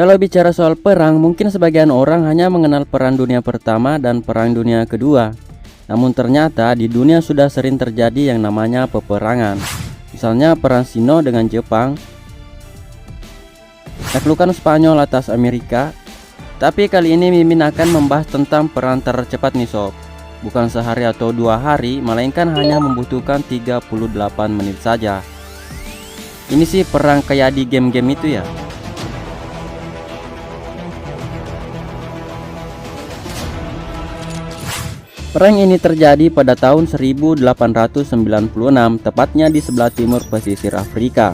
Kalau bicara soal perang, mungkin sebagian orang hanya mengenal Perang Dunia Pertama dan Perang Dunia Kedua. Namun ternyata di dunia sudah sering terjadi yang namanya peperangan. Misalnya Perang Sino dengan Jepang, taklukan Spanyol atas Amerika. Tapi kali ini Mimin akan membahas tentang perang tercepat nih sob. Bukan sehari atau 2 hari, melainkan hanya membutuhkan 38 menit saja. Ini sih perang kayak di game-game itu ya. Perang ini terjadi pada tahun 1896, tepatnya di sebelah timur pesisir Afrika.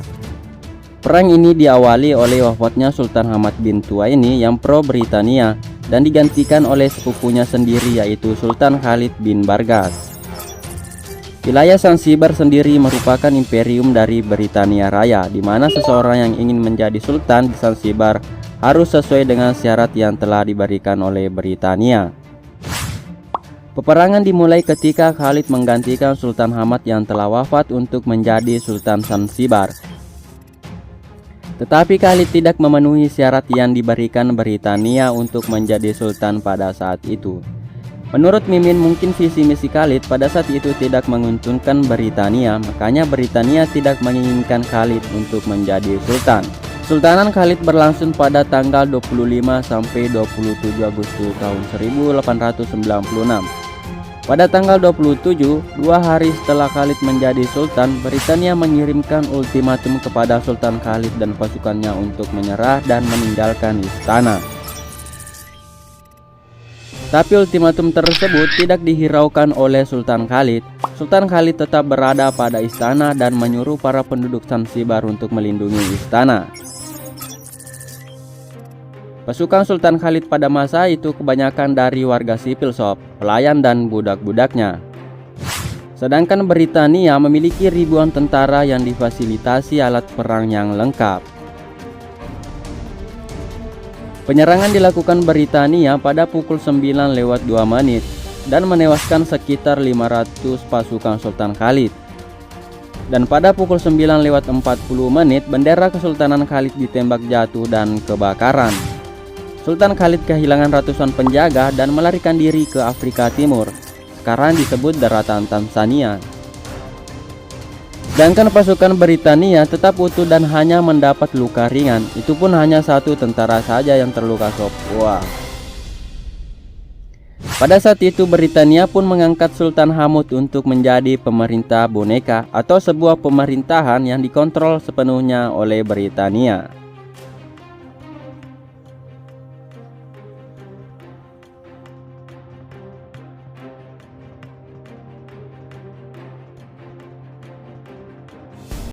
Perang ini diawali oleh wafatnya Sultan Hamad bin Tuwaini yang pro Britania dan digantikan oleh sepupunya sendiri yaitu Sultan Khalid bin Bargas. Wilayah Zanzibar sendiri merupakan imperium dari Britania Raya, di mana seseorang yang ingin menjadi sultan di Zanzibar harus sesuai dengan syarat yang telah diberikan oleh Britania. Peperangan dimulai ketika Khalid menggantikan Sultan Hamad yang telah wafat untuk menjadi Sultan Zanzibar. Tetapi Khalid tidak memenuhi syarat yang diberikan Britania untuk menjadi sultan pada saat itu. Menurut Mimin, mungkin visi misi Khalid pada saat itu tidak menguntungkan Britania, makanya Britania tidak menginginkan Khalid untuk menjadi sultan. Sultanan Khalid berlangsung pada tanggal 25 sampai 27 Agustus tahun 1896. Pada tanggal 27, 2 hari setelah Khalid menjadi sultan, Britania mengirimkan ultimatum kepada Sultan Khalid dan pasukannya untuk menyerah dan meninggalkan istana. Tapi ultimatum tersebut tidak dihiraukan oleh Sultan Khalid. Sultan Khalid tetap berada pada istana dan menyuruh para penduduk Zanzibar untuk melindungi istana. Pasukan Sultan Khalid pada masa itu kebanyakan dari warga sipil sob, pelayan dan budak-budaknya. Sedangkan Britania memiliki ribuan tentara yang difasilitasi alat perang yang lengkap. Penyerangan dilakukan Britania pada pukul 9:02 dan menewaskan sekitar 500 pasukan Sultan Khalid. Dan pada pukul 9:40 bendera Kesultanan Khalid ditembak jatuh dan kebakaran. Sultan Khalid kehilangan ratusan penjaga dan melarikan diri ke Afrika Timur, sekarang disebut daratan Tanzania. Sedangkan pasukan Britania tetap utuh dan hanya mendapat luka ringan, itu pun hanya 1 tentara saja yang terluka sob. Wah. Pada saat itu Britania pun mengangkat Sultan Hamud untuk menjadi pemerintah boneka atau sebuah pemerintahan yang dikontrol sepenuhnya oleh Britania.